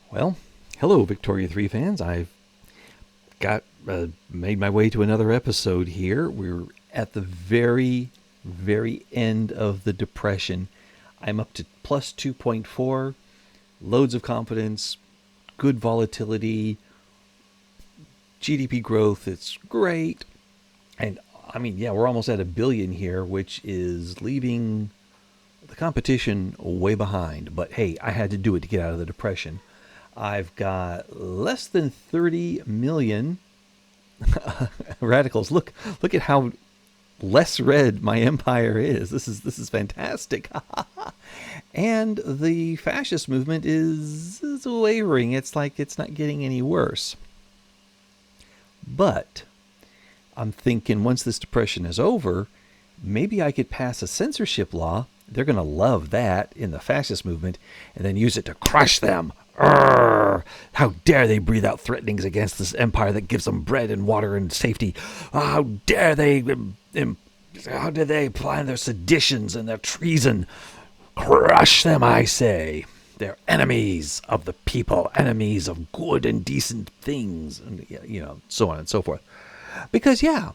Well, hello, Victoria 3 fans. I've got made my way to another episode here. We're at the very end of the depression. I'm up to plus 2.4, loads of confidence, good volatility, GDP growth. It's great. And I mean, yeah, we're almost at a billion here, which is leaving the competition way behind. But hey, I had to do it to get out of the depression. I've got less than 30 million radicals. Look at how less red my empire is. This is fantastic. And the fascist movement is wavering. It's like it's not getting any worse. But I'm thinking once this depression is over, maybe I could pass a censorship law. They're going to love that in the fascist movement and then use it to crush them. Urgh! How dare they breathe out threatenings against this empire that gives them bread and water and safety? How dare they? How dare they plan their seditions and their treason? Crush them, I say. They're enemies of the people, enemies of good and decent things, and so on and so forth. Because here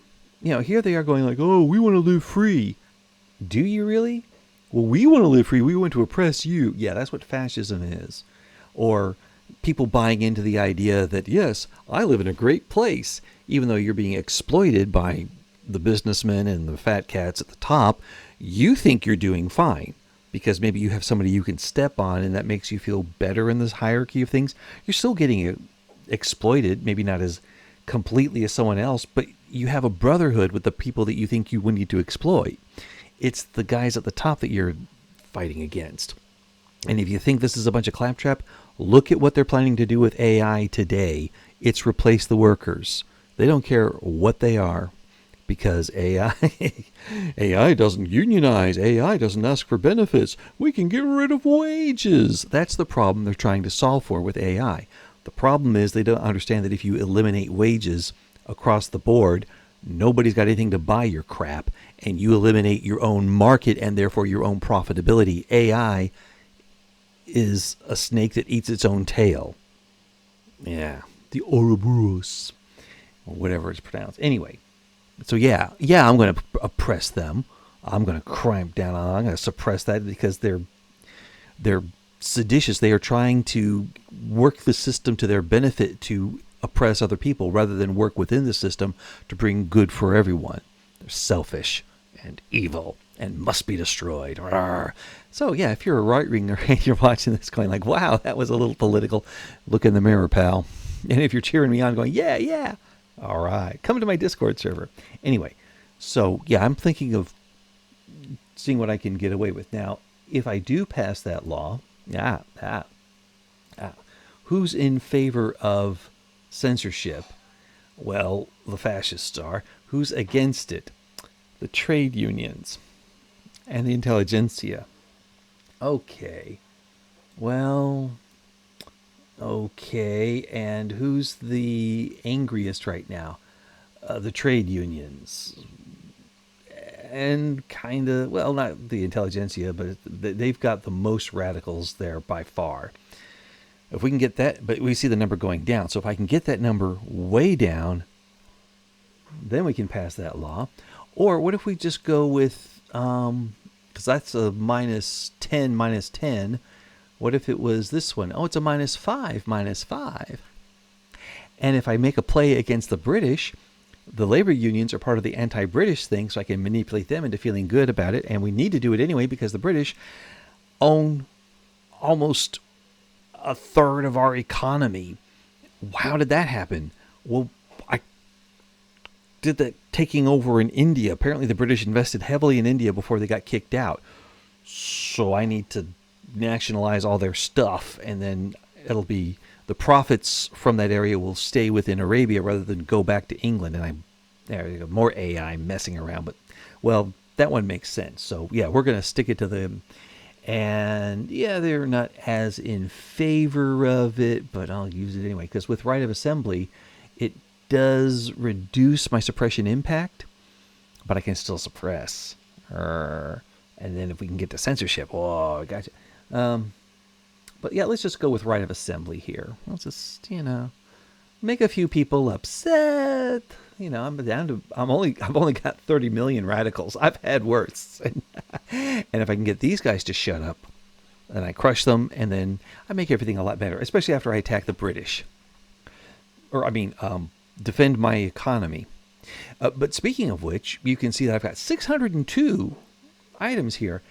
they are going like, oh, we want to live free. Do you really? Well, we want to live free. We want to oppress you. Yeah, that's what fascism is. Or people buying into the idea that, yes, I live in a great place, even though you're being exploited by the businessmen and the fat cats at the top. You think you're doing fine because maybe you have somebody you can step on and that makes you feel better in this hierarchy of things. You're still getting exploited, maybe not as completely as someone else, but you have a brotherhood with the people that you think you would need to exploit. It's the guys at the top that you're fighting against. And if you think this is a bunch of claptrap, look at what they're planning to do with AI today. It's replace the workers. They don't care what they are because AI doesn't unionize. AI doesn't ask for benefits. We can get rid of wages. That's the problem they're trying to solve for with AI. The problem is they don't understand that if you eliminate wages across the board, nobody's got anything to buy your crap, and you eliminate your own market and therefore your own profitability. AI is a snake that eats its own tail. Yeah, the Ouroboros, or whatever it's pronounced. Anyway, so yeah, I'm going to oppress them. I'm going to crimp down on them. I'm going to suppress that because they're seditious. They are trying to work the system to their benefit to oppress other people rather than work within the system to bring good for everyone. They're selfish and evil and must be destroyed. Rawr. So yeah, if you're a right-winger and you're watching this going like, wow, that was a little political, look in the mirror, pal. And if you're cheering me on going, yeah, all right, come to my Discord server. Anyway, so yeah, I'm thinking of seeing what I can get away with. Now, if I do pass that law, who's in favor of censorship? Well, the fascists are. Who's against it? The trade unions and the intelligentsia. Okay. Well, okay. And who's the angriest right now? The trade unions. And kind of, well, not the intelligentsia, but they've got the most radicals there by far. If we can get that, but we see the number going down. So if I can get that number way down, then we can pass that law. Or what if we just go with, because that's a minus 10. What if it was this one? Oh, it's a minus 5. And if I make a play against the British, the labor unions are part of the anti-British thing, so I can manipulate them into feeling good about it. And we need to do it anyway because the British own almost a third of our economy. How did that happen? Well, I did that taking over in India. Apparently the British invested heavily in India before they got kicked out. So I need to nationalize all their stuff, and then it'll be the profits from that area will stay within Arabia rather than go back to England. And there you go, more AI messing around. But, well, that one makes sense. So, yeah, we're going to stick it to them. And, yeah, they're not as in favor of it, but I'll use it anyway. Because with right of assembly, it does reduce my suppression impact, but I can still suppress. And then if we can get to censorship, oh, gotcha. But yeah, let's just go with right of assembly here. Let's just, make a few people upset. I've only got 30 million radicals. I've had worse. And if I can get these guys to shut up, then I crush them, and then I make everything a lot better, especially after I attack the British. Defend my economy. But speaking of which, you can see that I've got 602 items here.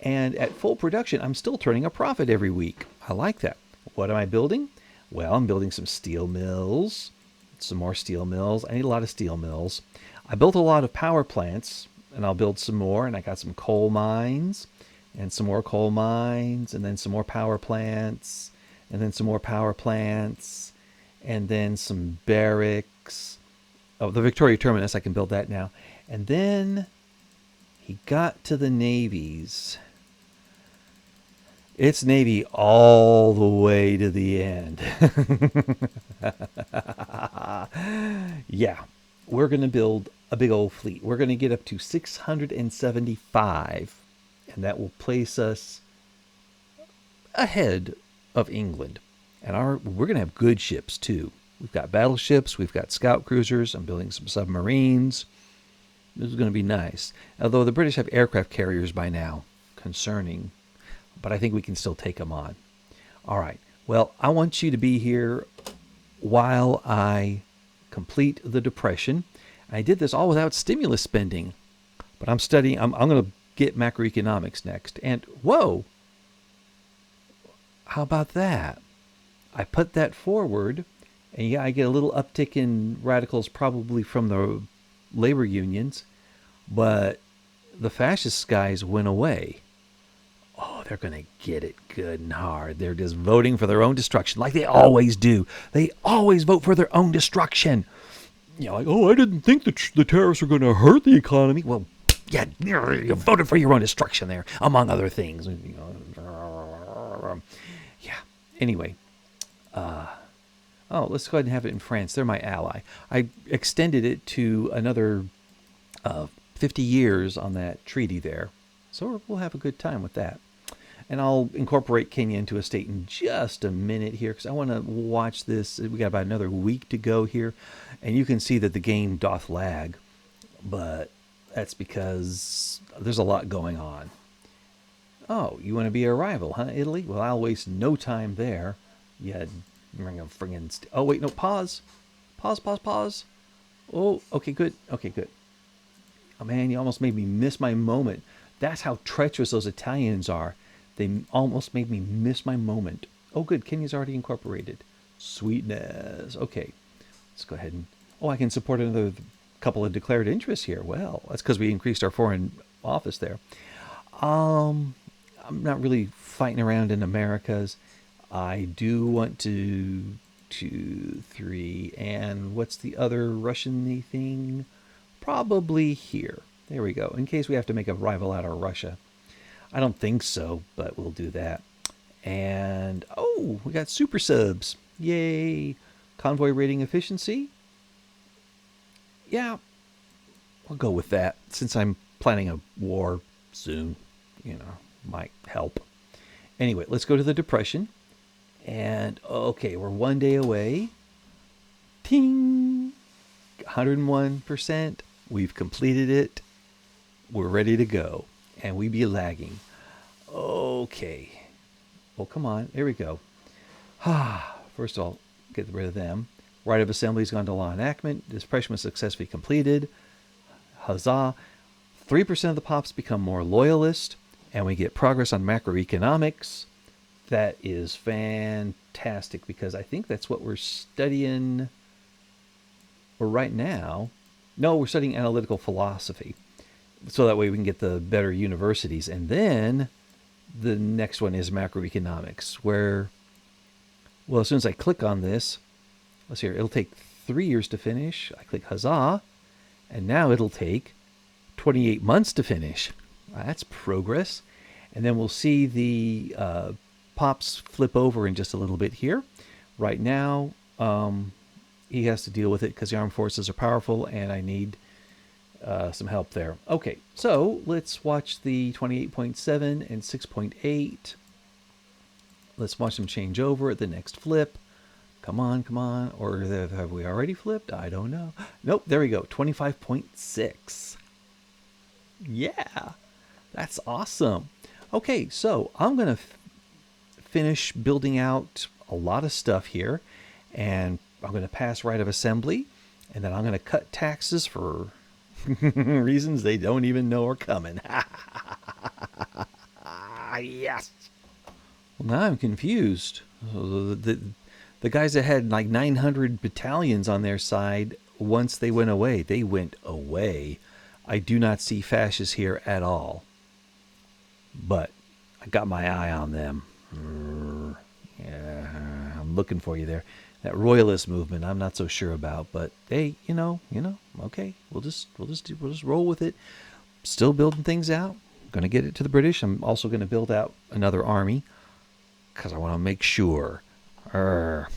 And at full production, I'm still turning a profit every week. I like that. What am I building? Well, I'm building some steel mills, some more steel mills. I need a lot of steel mills. I built a lot of power plants, and I'll build some more. And I got some coal mines, and some more coal mines, and then some more power plants, and then some more power plants, and then some barracks. Oh, the Victoria Terminus, I can build that now. And then he got to the navies. It's Navy all the way to the end. Yeah, we're going to build a big old fleet. We're going to get up to 675, and that will place us ahead of England. And we're going to have good ships, too. We've got battleships. We've got scout cruisers. I'm building some submarines. This is going to be nice. Although the British have aircraft carriers by now. Concerning. But I think we can still take them on. All right. Well, I want you to be here while I complete the Depression. I did this all without stimulus spending. But I'm studying. I'm going to get macroeconomics next. And whoa! How about that? I put that forward. And yeah, I get a little uptick in radicals probably from the labor unions. But the fascist guys went away. Oh, they're going to get it good and hard. They're just voting for their own destruction, like they always do. They always vote for their own destruction. Like, oh, I didn't think the tariffs were going to hurt the economy. Well, yeah, you voted for your own destruction there, among other things. Yeah. Anyway, let's go ahead and have it in France. They're my ally. I extended it to another 50 years on that treaty there. So we'll have a good time with that. And I'll incorporate Kenya into a state in just a minute here because I want to watch this. We got about another week to go here. And you can see that the game doth lag. But that's because there's a lot going on. Oh, you want to be a rival, huh, Italy? Well, I'll waste no time there. Yeah, friggin' oh, wait, no, pause. Pause. Oh, okay, good. Oh, man, you almost made me miss my moment. That's how treacherous those Italians are. They almost made me miss my moment. Oh, good. Kenya's already incorporated. Sweetness. Okay. Let's go ahead and... Oh, I can support another couple of declared interests here. Well, that's because we increased our foreign office there. I'm not really fighting around in Americas. I do want to... 2, 3, and what's the other Russian-y thing? Probably here. There we go. In case we have to make a rival out of Russia. I don't think so, but we'll do that. And, oh, we got super subs. Yay. Convoy rating efficiency. Yeah, we'll go with that. Since I'm planning a war soon, might help. Anyway, let's go to the Depression. And, okay, we're 1 day away. Ting! 101%. We've completed it. We're ready to go. And we be lagging. Okay. Well, come on. There we go. First of all, get rid of them. Right of assembly's gone to law enactment. Depression was successfully completed. Huzzah. 3% of the pops become more loyalist. And we get progress on macroeconomics. That is fantastic because I think that's what we're studying right now. No, we're studying analytical philosophy. So that way we can get the better universities. And then the next one is macroeconomics, where, well, as soon as I click on this, let's see here, it'll take 3 years to finish. I click huzzah. And now it'll take 28 months to finish. That's progress. And then we'll see the pops flip over in just a little bit here. Right now, he has to deal with it because the armed forces are powerful and I need some help there. Okay, so let's watch the 28.7 and 6.8. Let's watch them change over at the next flip. Come on, come on. Or have we already flipped? I don't know. Nope, there we go. 25.6. Yeah, that's awesome. Okay, so I'm going to finish building out a lot of stuff here. And I'm going to pass right of assembly. And then I'm going to cut taxes for reasons they don't even know are coming. Yes. Well, now I'm confused. The guys that had like 900 battalions on their side, once they went away, they went away. I do not see fascists here at all. But I got my eye on them. Yeah, I'm looking for you there. That royalist movement, I'm not so sure about, but hey, you know, okay, we'll just roll with it. Still building things out. Going to get it to the British. I'm also going to build out another army because I want to make sure. Well,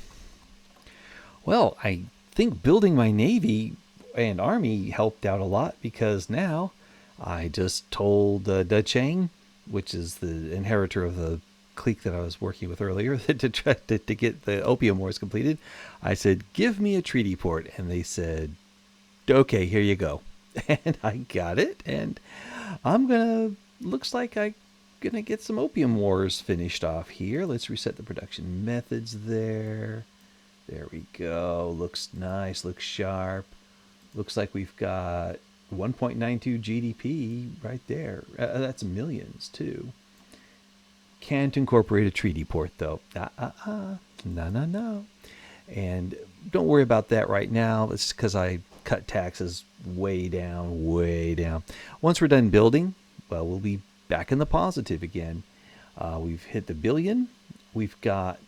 I think building my navy and army helped out a lot because now I just told Ducheng, which is the inheritor of the clique that I was working with earlier, to try to get the Opium Wars completed. I said, give me a treaty port. And they said, okay, here you go. And I got it. And looks like I'm going to get some Opium Wars finished off here. Let's reset the production methods there. There we go. Looks nice. Looks sharp. Looks like we've got 1.92 GDP right there. That's millions, too. Can't incorporate a treaty port, though. No. And don't worry about that right now. It's because I cut taxes way down, way down. Once we're done building, well, we'll be back in the positive again. We've hit the billion. We've got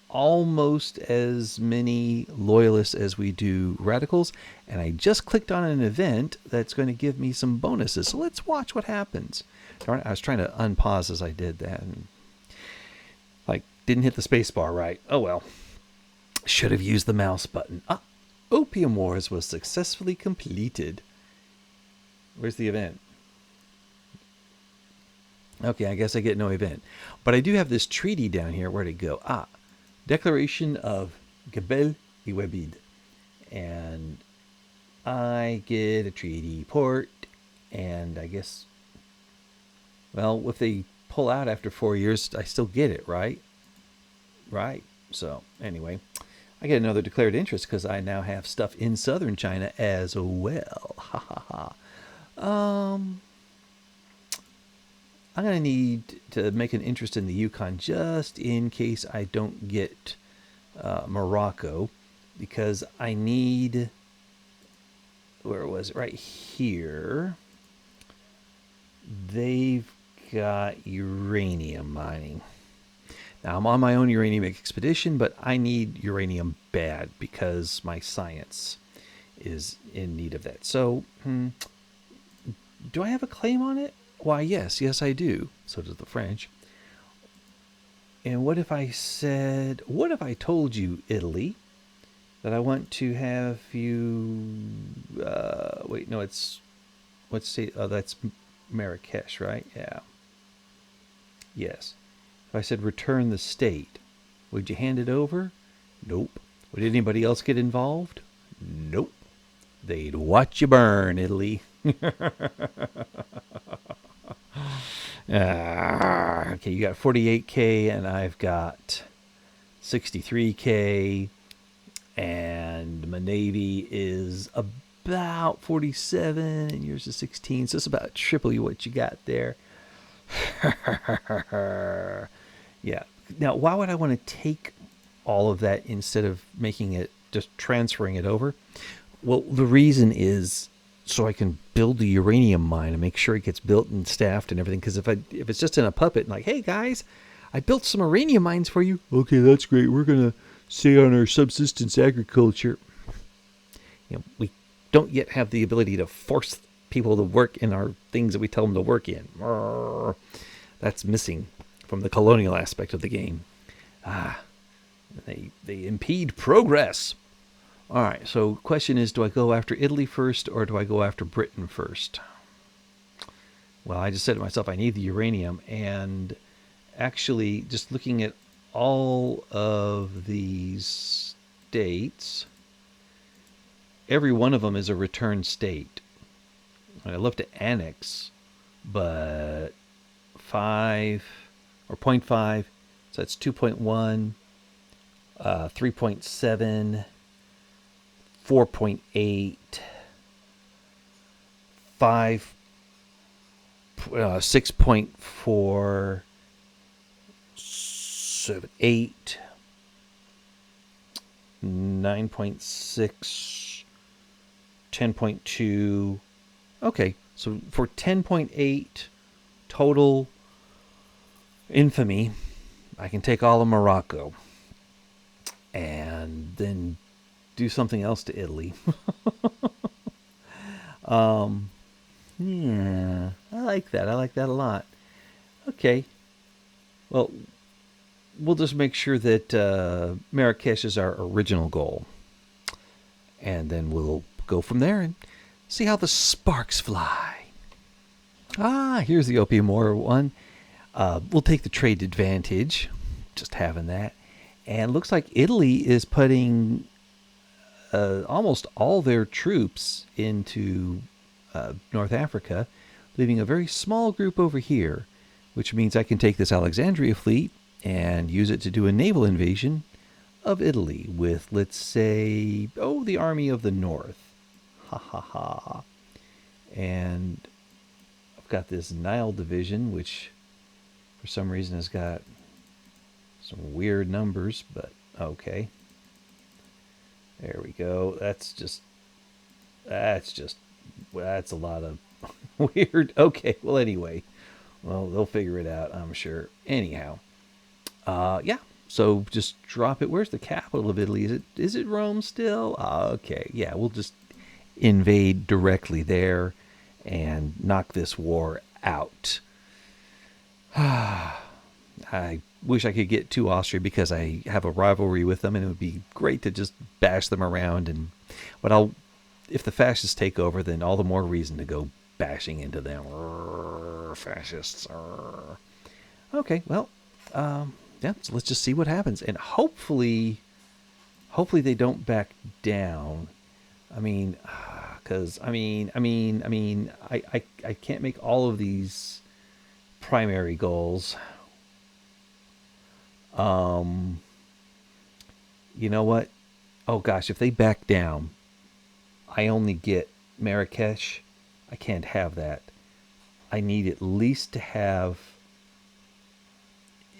almost as many loyalists as we do radicals. And I just clicked on an event that's going to give me some bonuses. So let's watch what happens. Darn it, I was trying to unpause as I did that. And didn't hit the space bar right. Oh well. Should have used the mouse button. Opium Wars was successfully completed. Where's the event? Okay, I guess I get no event. But I do have this treaty down here. Where'd it go? Declaration of Gebel Iwebid. And I get a treaty port. And I guess, well, if they pull out after 4 years, I still get it, right? Right. So, anyway, I get another declared interest because I now have stuff in southern China as well. I'm going to need to make an interest in the Yukon just in case I don't get Morocco, because I need, where was it? Right here. They've got uranium mining. Now, I'm on my own uranium expedition, but I need uranium bad because my science is in need of that. So, do I have a claim on it? Why, yes, I do. So does the French. And what if I told you, Italy, that I want to have you, wait, no, what state? Oh, that's Marrakesh, right? Yeah. Yes. If I said return the state, would you hand it over? Nope. Would anybody else get involved? Nope. They'd watch you burn, Italy. Okay, you got 48K and I've got 63K, and my Navy is about 47 and yours is 16, so it's about triple what you got there. Yeah. Now, why would I want to take all of that instead of making it, just transferring it over? Well, the reason is so I can build the uranium mine and make sure it gets built and staffed and everything. Because if it's just in a puppet, like, hey guys, I built some uranium mines for you. Okay, that's great. We're gonna stay on our subsistence agriculture. We don't yet have the ability to force people to work in our things that we tell them to work in. That's missing from the colonial aspect of the game. They impede progress. All right, so question is, do I go after Italy first or do I go after Britain first? Well, I just said to myself, I need the uranium, and actually, just looking at all of these states, every one of them is a return state. I'd love to annex, but 5 or zero point 0.5, so that's 2.1, 3.7, 4.8, 5, 6.4, 7, 8, 9.6, 10.2. Okay, so for 10.8 total infamy, I can take all of Morocco and then do something else to Italy. Yeah, I like that. I like that a lot. Okay, well, we'll just make sure that Marrakesh is our original goal. And then we'll go from there and see how the sparks fly. Ah, here's the Opium War one. We'll take the trade advantage, just having that. And looks like Italy is putting almost all their troops into North Africa, leaving a very small group over here, which means I can take this Alexandria fleet and use it to do a naval invasion of Italy with, let's say, the Army of the North. Ha ha ha. And I've got this Nile division, which for some reason has got some weird numbers, but okay. There we go. That's a lot of weird. Okay, well, anyway. Well, they'll figure it out, I'm sure. Anyhow. Yeah. So just drop it. Where's the capital of Italy? Is it Rome still? Okay. Yeah, we'll just invade directly there and knock this war out. I wish I could get to Austria because I have a rivalry with them, and it would be great to just bash them around. But if the fascists take over, then all the more reason to go bashing into them. Fascists. Okay, well, yeah. So let's just see what happens, and hopefully they don't back down. I mean, because I can't make all of these primary goals. You know what? Oh gosh, if they back down, I only get Marrakesh. I can't have that. I need at least to have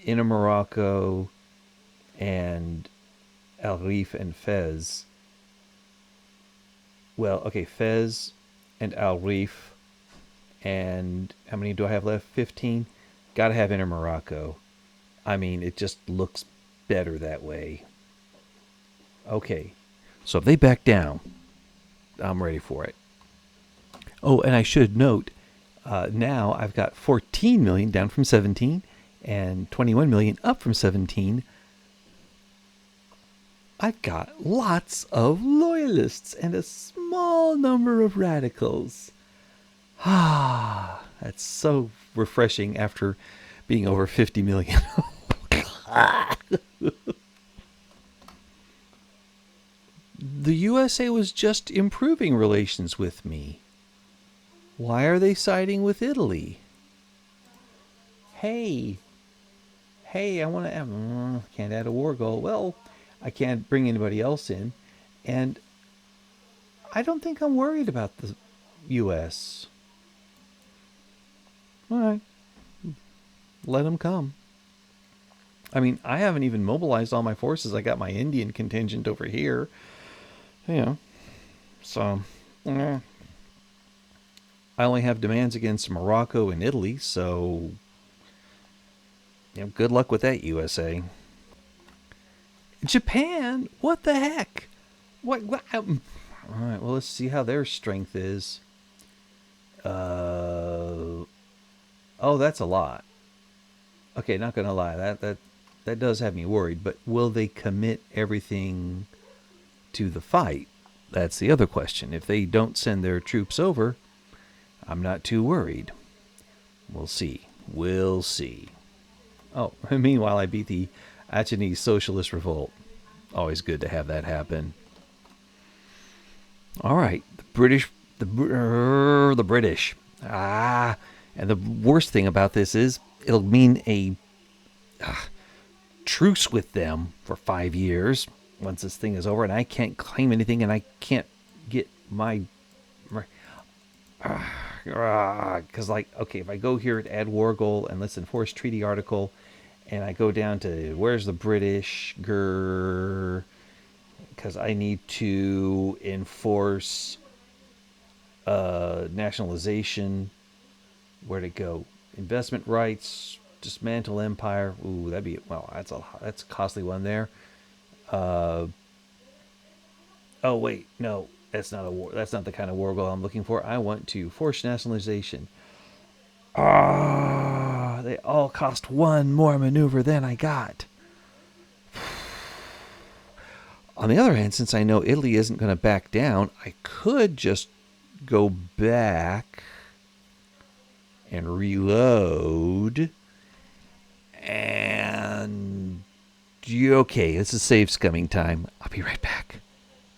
Inner Morocco and Al Rif and Fez. Well, okay, Fez and Al Rif. And how many do I have left? 15? Gotta have Inner Morocco. I mean, it just looks better that way. Okay, so if they back down, I'm ready for it. Oh, and I should note, now I've got 14 million down from 17 and 21 million up from 17. I've got lots of loyalists and a small number of radicals. Ah, that's so refreshing after being over 50 million. The USA was just improving relations with me. Why are they siding with Italy? Hey, I want to add, can't add a war goal. Well, I can't bring anybody else in. And I don't think I'm worried about the U.S. All right. Let them come. I mean, I haven't even mobilized all my forces. I got my Indian contingent over here. So, I only have demands against Morocco and Italy, so, good luck with that, USA. Japan? What the heck? What? All right, well, let's see how their strength is. Oh, that's a lot. Okay, not gonna lie, that does have me worried. But will they commit everything to the fight? That's the other question. If they don't send their troops over, I'm not too worried. We'll see. Oh, meanwhile, I beat the Achinese Socialist Revolt. Always good to have that happen. All right, the British. Ah, and the worst thing about this is it'll mean a truce with them for 5 years once this thing is over, and I can't claim anything, and I can't get my because like, okay, if I go here at add war goal and let's enforce treaty article, and I go down to where's the British because I need to enforce nationalization. Where'd it go? Investment rights, dismantle empire. Ooh, that'd be, well, that's a costly one there. Oh wait, no, that's not a war. That's not the kind of war goal I'm looking for. I want to force nationalization. Ah, they all cost one more maneuver than I got. On the other hand, since I know Italy isn't going to back down, I could just go back and reload. And okay, this is save scumming time. I'll be right back.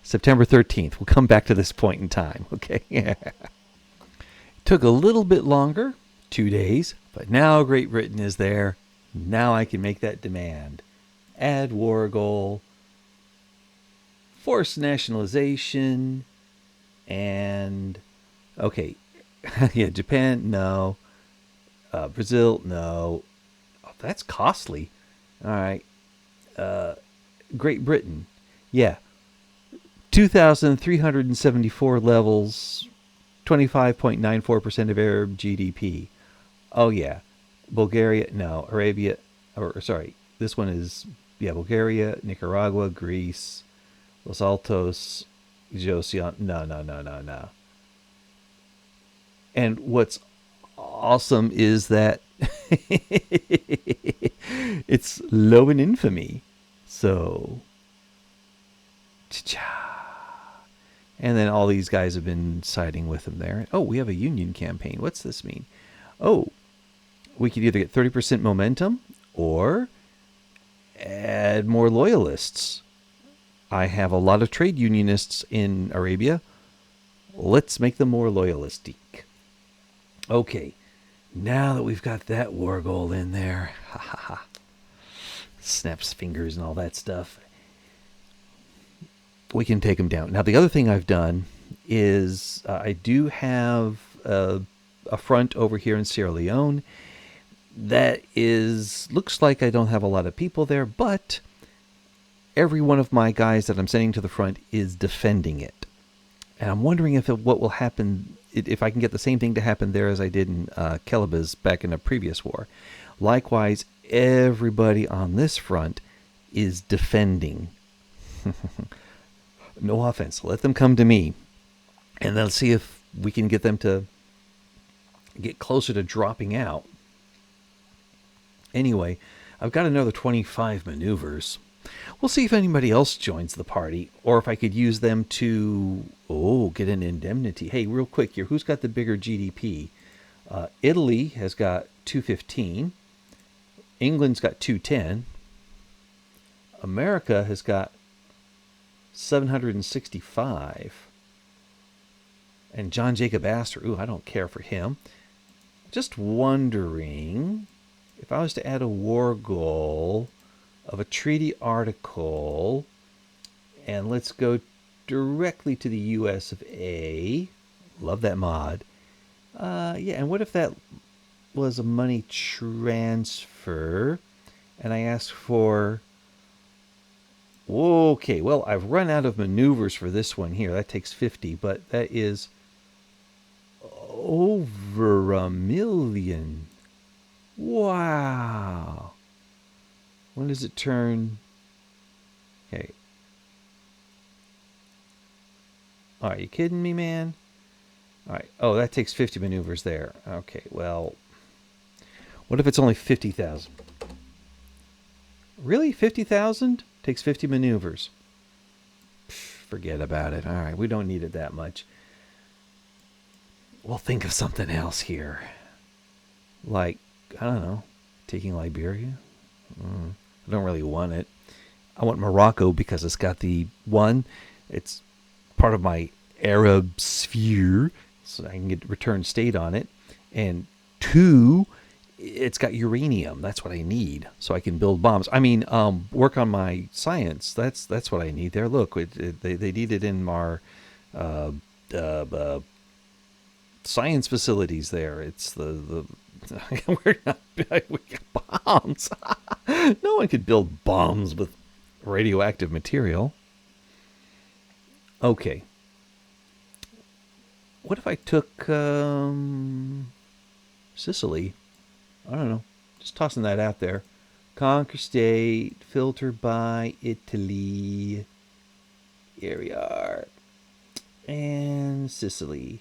September 13th. We'll come back to this point in time, okay? Took a little bit longer, 2 days, but now Great Britain is there. Now I can make that demand. Add war goal, force nationalization, and okay, yeah, Japan, no. Brazil, no. Oh, that's costly. All right. Great Britain, yeah. 2,374 levels, 25.94% of Arab GDP. Oh, yeah. Bulgaria, no. Arabia, or sorry, this one is, yeah, Bulgaria, Nicaragua, Greece, Los Altos, Josion. No, no, no, no, no. And what's awesome is that it's low in infamy. So, and then all these guys have been siding with him there. Oh, we have a union campaign. What's this mean? Oh, we could either get 30% momentum or add more loyalists. I have a lot of trade unionists in Arabia. Let's make them more loyalistic. Okay, now that we've got that war goal in there, ha ha ha, snaps fingers and all that stuff, we can take them down. Now, the other thing I've done is I do have a front over here in Sierra Leone that looks like I don't have a lot of people there, but every one of my guys that I'm sending to the front is defending it. And I'm wondering what will happen if I can get the same thing to happen there as I did in Kelebez back in a previous war. Likewise, everybody on this front is defending. No offense. Let them come to me. And let's see if we can get them to get closer to dropping out. Anyway, I've got another 25 maneuvers. We'll see if anybody else joins the party, or if I could use them to, get an indemnity. Hey, real quick here, who's got the bigger GDP? Italy has got 215. England's got 210. America has got 765. And John Jacob Astor, I don't care for him. Just wondering if I was to add a war goal of a treaty article, and let's go directly to the US of A. Love that mod. Yeah, and what if that was a money transfer, and I asked for... Okay, well, I've run out of maneuvers for this one here. That takes 50, but that is over 1 million. Wow. When does it turn? Okay. Are you kidding me, man? All right. Oh, that takes 50 maneuvers there. Okay, well, what if it's only 50,000? Really? 50,000? Takes 50 maneuvers. Forget about it. All right, we don't need it that much. We'll think of something else here. Like, I don't know, taking Liberia? I don't really want it. I want Morocco because it's got the one, it's part of my Arab sphere, so I can get return state on it. And two, it's got uranium. That's what I need, so I can build bombs. I mean, work on my science. That's what I need there. Look, they need it in our uh, uh, science facilities there. It's the we're not we got bombs. No one could build bombs with radioactive material. Okay, what if I took Sicily? I don't know. Just tossing that out there. Conquer state, filter by Italy. Here we are. And Sicily.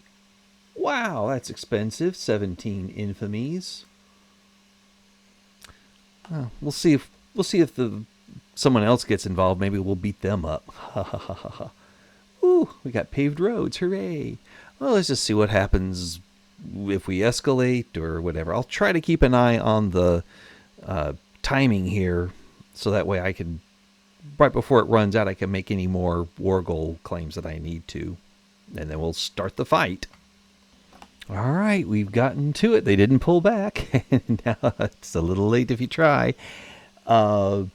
Wow, that's expensive. 17 infamies. We'll see if the someone else gets involved. Maybe we'll beat them up. Ha ha ha ha ha. Ooh, we got paved roads. Hooray. Well, let's just see what happens if we escalate or whatever. I'll try to keep an eye on the timing here, so that way I can, right before it runs out, I can make any more war goal claims that I need to. And then we'll start the fight. All right, we've gotten to it. They didn't pull back. Now it's a little late if you try. I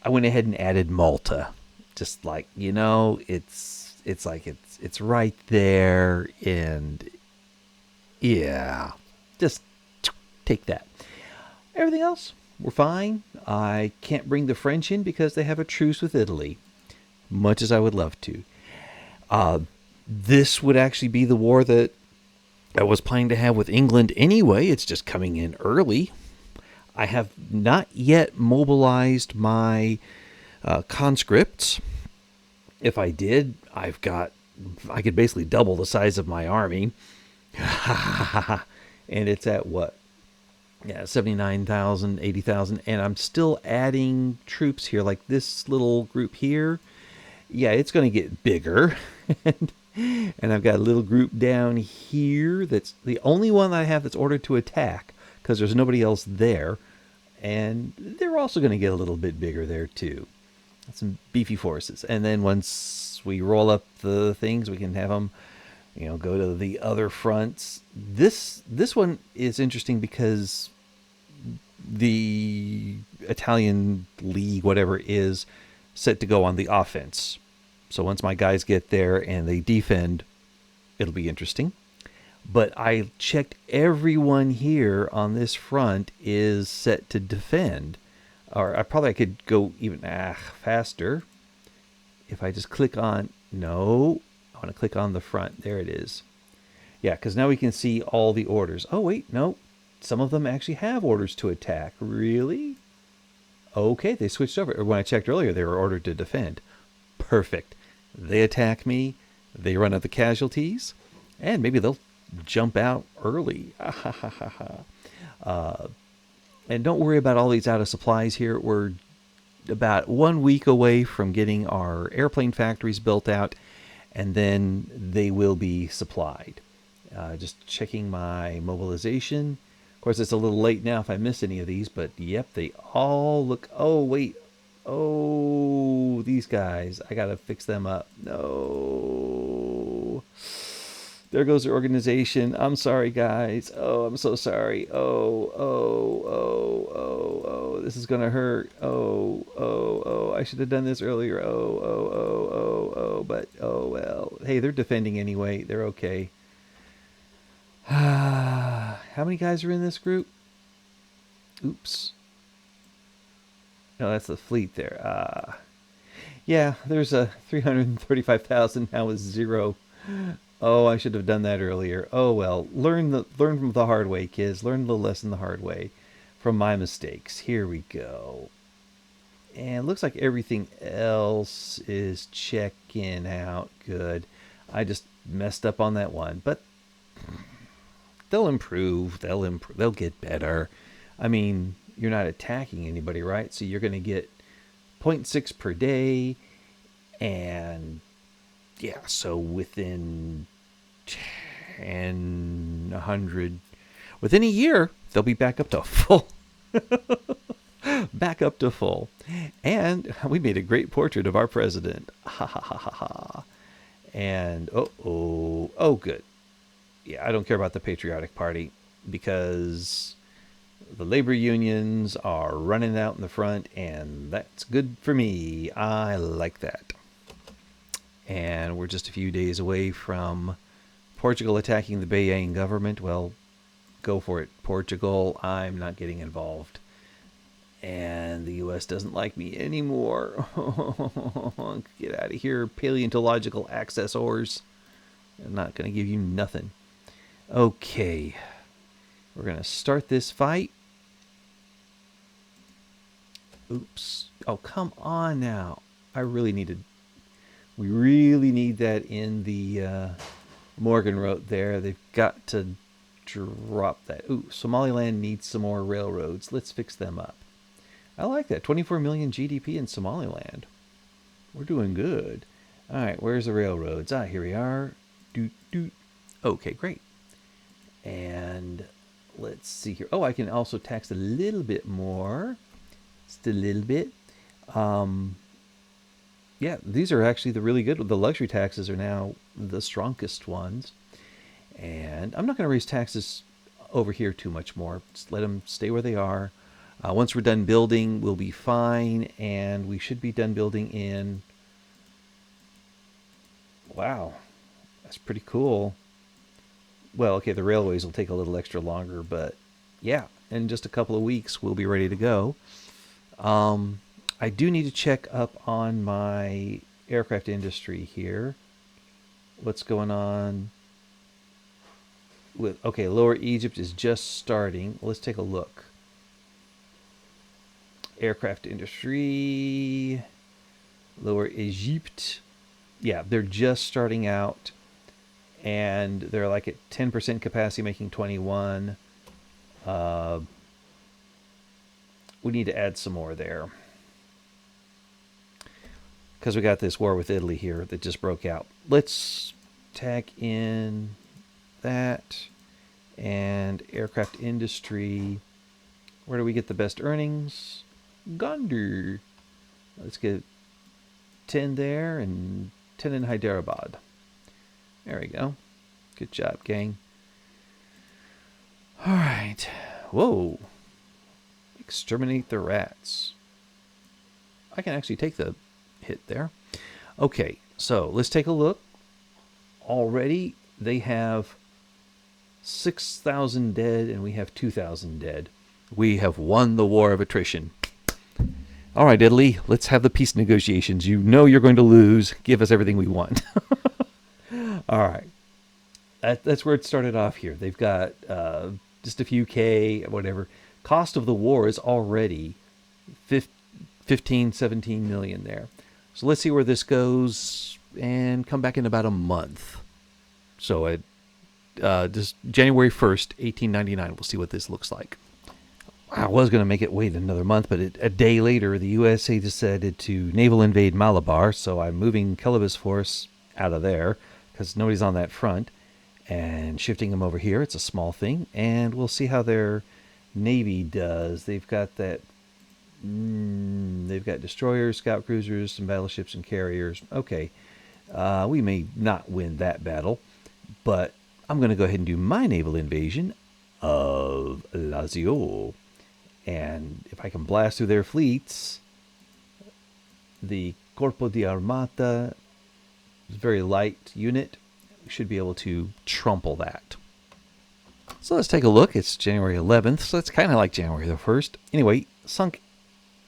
went ahead and added Malta. Just like, it's right there, and yeah, just take that. Everything else, we're fine. I can't bring the French in because they have a truce with Italy, much as I would love to. This would actually be the war that I was planning to have with England anyway. It's just coming in early. I have not yet mobilized my conscripts. If I did, I could basically double the size of my army. And it's at what? Yeah, 79,000, 80,000. And I'm still adding troops here, like this little group here. Yeah, it's going to get bigger. And I've got a little group down here that's the only one that I have that's ordered to attack, because there's nobody else there. And they're also going to get a little bit bigger there too. Some beefy forces. And then once we roll up the things, we can have them, go to the other fronts. This one is interesting because the Italian League, whatever, is set to go on the offense. So once my guys get there and they defend, it'll be interesting. But I checked everyone here on this front is set to defend. Or I could go even faster if I just click on, no, I want to click on the front. There it is. Yeah, because now we can see all the orders. Oh, wait, no. Some of them actually have orders to attack. Really? Okay, they switched over. When I checked earlier, they were ordered to defend. Perfect. They attack me. They run out the casualties. And maybe they'll jump out early. And don't worry about all these out of supplies here. We're about 1 week away from getting our airplane factories built out, and then they will be supplied. Just checking my mobilization. Of course, it's a little late now if I miss any of these, but yep, they all look... Oh, wait. Oh, these guys. I got to fix them up. No. There goes their organization. I'm sorry, guys. Oh, I'm so sorry. Oh. This is going to hurt. Oh. I should have done this earlier. Oh. But, oh, well. Hey, they're defending anyway. They're okay. How many guys are in this group? Oops. No, that's the fleet there. Yeah, there's a 335,000. Now is 0. Oh, I should have done that earlier. Oh well, learn from the hard way, kids. Learn the lesson the hard way from my mistakes. Here we go. And it looks like everything else is checking out good. I just messed up on that one, but they'll improve. They'll get better. I mean, you're not attacking anybody, right? So you're going to get 0.6 per day, and yeah, so within 100, within a year, they'll be back up to full. back up to full. And we made a great portrait of our president. Ha ha ha ha ha. And oh, good. Yeah, I don't care about the Patriotic Party because the labor unions are running out in the front, and that's good for me. I like that. And we're just a few days away from Portugal attacking the Bahrain government. Well, go for it, Portugal. I'm not getting involved. And the U.S. doesn't like me anymore. Get out of here, paleontological accessors. I'm not going to give you nothing. Okay. We're going to start this fight. Oops. Oh, come on now. We really need that in the Morgan wrote there. They've got to drop that. Ooh, Somaliland needs some more railroads. Let's fix them up. I like that. 24 million GDP in Somaliland. We're doing good. All right, where's the railroads? Here we are. Doot, doot. Okay, great. And let's see here. Oh, I can also tax a little bit more. Just a little bit. Yeah, these are actually the really good. The luxury taxes are now the strongest ones. And I'm not going to raise taxes over here too much more. Just let them stay where they are. Once we're done building, we'll be fine. And we should be done building in... Wow, that's pretty cool. Well, okay, the railways will take a little extra longer, but yeah, in just a couple of weeks, we'll be ready to go. I do need to check up on my aircraft industry here. What's going on with... Okay, Lower Egypt is just starting. Let's take a look. Aircraft industry, Lower Egypt. Yeah, they're just starting out, and they're like at 10% capacity, making 21. We need to add some more there because we got this war with Italy here that just broke out. Let's tack in that and aircraft industry. Where do we get the best earnings? Gondar. Let's get 10 there and 10 in Hyderabad. There we go. Good job, gang. All right. Whoa. Exterminate the rats. I can actually take the hit there. Okay, so let's take a look. Already they have 6,000 dead and we have 2,000 dead. We have won the war of attrition. All right, Italy, let's have the peace negotiations. You know you're going to lose. Give us everything we want. All right. That's where it started off here. They've got just a few K, whatever. Cost of the war is already 15, 17 million there. So let's see where this goes and come back in about a month. So at just January 1st, 1899, we'll see what this looks like. I was going to make it wait another month, but a day later, the USA decided to naval invade Malabar, so I'm moving Keleb's force out of there because nobody's on that front and shifting them over here. It's a small thing, and we'll see how their Navy does. They've got that... they've got destroyers, scout cruisers, some battleships and carriers. Okay, we may not win that battle, but I'm going to go ahead and do my naval invasion of Lazio. And if I can blast through their fleets, the Corpo di Armata is a very light unit. We should be able to trample that. So let's take a look. It's January 11th, so it's kind of like January the 1st. Anyway, sunk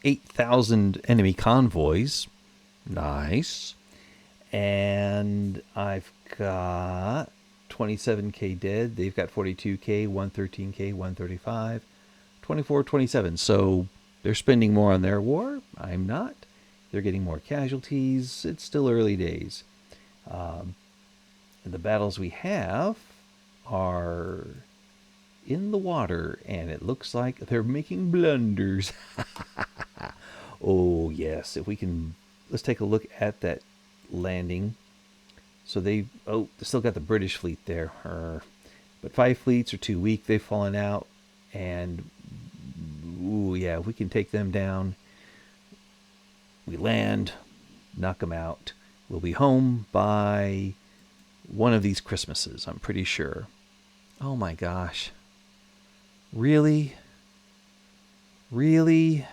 8,000 enemy convoys. Nice. And I've got 27K dead. They've got 42K, 113K, 135. 24, 27. So they're spending more on their war. I'm not. They're getting more casualties. It's still early days. And the battles we have are in the water, and it looks like they're making blunders. Oh, yes. If we can... Let's take a look at that landing. So they still got the British fleet there. But 5 fleets are too weak. They've fallen out. And Ooh, yeah, if we can take them down, we land, knock them out. We'll be home by one of these Christmases, I'm pretty sure. Oh my gosh. Really? Really?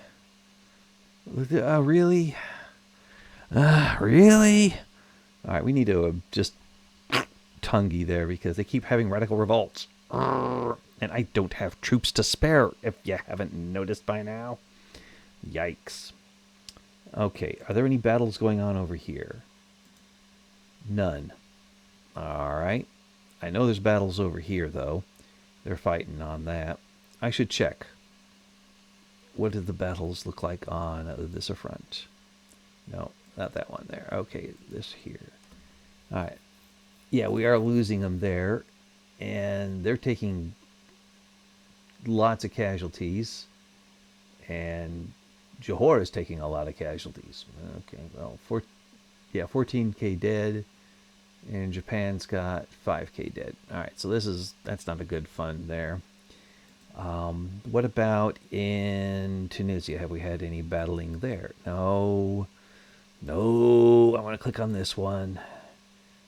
Really? Really? All right, we need to just tonguey there because they keep having radical revolts. And I don't have troops to spare, if you haven't noticed by now. Yikes. Okay, are there any battles going on over here? None. All right. I know there's battles over here, though. They're fighting on that. I should check. What do the battles look like on this front? No, not that one there. Okay, this here. All right. Yeah, we are losing them there. And they're taking lots of casualties. And Johor is taking a lot of casualties. Okay, well, 14K dead. And Japan's got 5K dead. All right, so that's not a good fun there. What about in Tunisia? Have we had any battling there? No. No. I want to click on this one.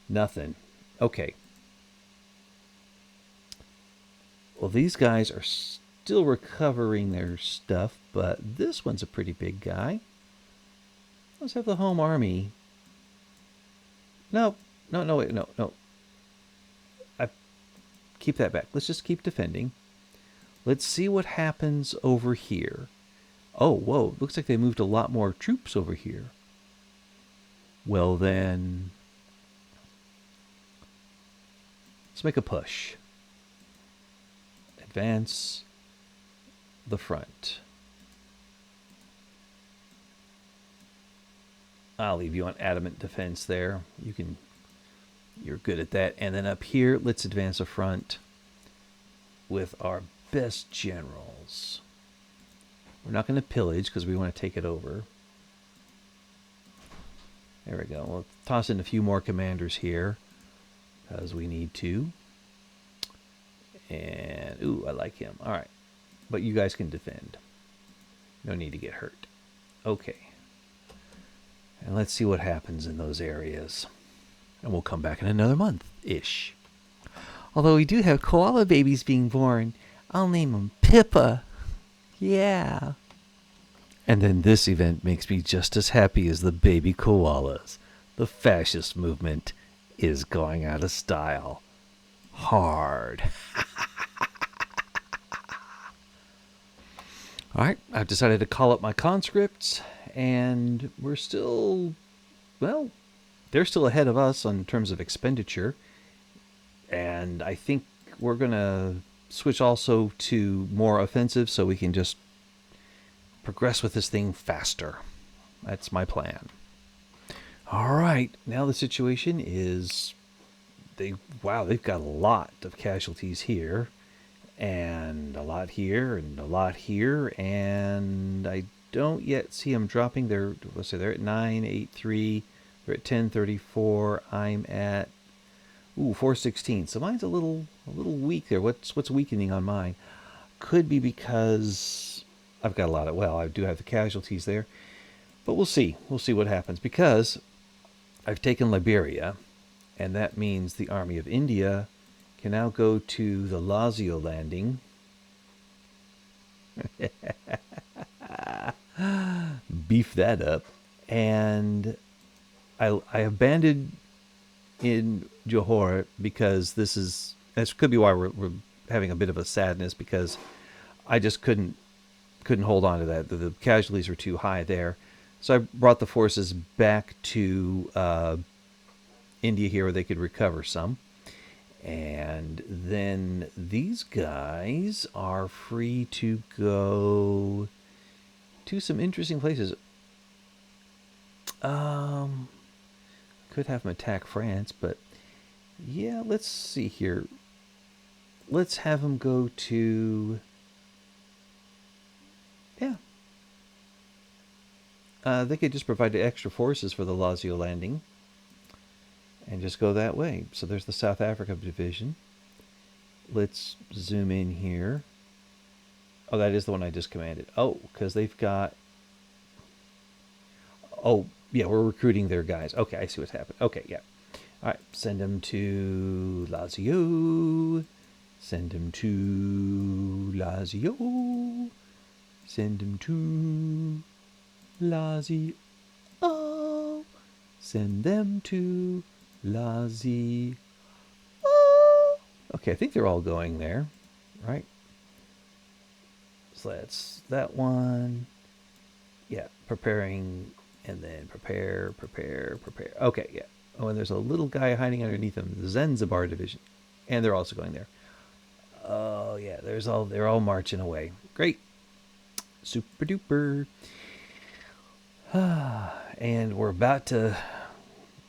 Nothing. Okay. Well, these guys are still recovering their stuff, but this one's a pretty big guy. Let's have the home army. No. No, wait, no. Keep that back. Let's just keep defending. Let's see what happens over here. Oh, whoa. Looks like they moved a lot more troops over here. Well, then, let's make a push. Advance the front. I'll leave you on adamant defense there. You're good at that. And then up here, let's advance the front with our best generals. We're not going to pillage because we want to take it over. There we go. We'll toss in a few more commanders here because we need to. And, ooh, I like him. All right. But you guys can defend. No need to get hurt. Okay. And let's see what happens in those areas. And we'll come back in another month-ish. Although we do have koala babies being born. I'll name them Pippa. Yeah. And then this event makes me just as happy as the baby koalas. The fascist movement is going out of style. Hard. All right, I've decided to call up my conscripts, and we're still, well, they're still ahead of us in terms of expenditure. And I think we're going to switch also to more offensive so we can just progress with this thing faster. That's my plan. All right, now the situation is they've got a lot of casualties here, and a lot here, and a lot here, and I don't yet see them dropping. They're at 983. They're at 1034. I'm at 416. So mine's a little weak there. What's weakening on mine? Could be because I've got a lot of, I do have the casualties there, but we'll see. We'll see what happens because I've taken Liberia, and that means the army of India can now go to the Lazio landing. Beef that up. And I have banded in Johor because this could be why we're having a bit of a sadness, because I just couldn't hold on to that. The casualties were too high there. So I brought the forces back to India here where they could recover some. And then these guys are free to go to some interesting places. Could have them attack France, but yeah, let's see here. Let's have them go to, they could just provide extra forces for the Lazio landing and just go that way. So there's the South Africa division. Let's zoom in here. Oh, that is the one I just commanded. Oh, because they've got... Oh, yeah, we're recruiting their guys. Okay, I see what's happened. Okay, yeah. All right, send them to Lazio. Send them to Lazio. Send them to Lazio. Send them to Lazio. Okay, I think they're all going there, right? So that's that one. Yeah, preparing, and then prepare. Okay, yeah. Oh, and there's a little guy hiding underneath them, the Zanzibar division, and they're also going there. Oh yeah, they're all marching away. Great, super duper. And we're about to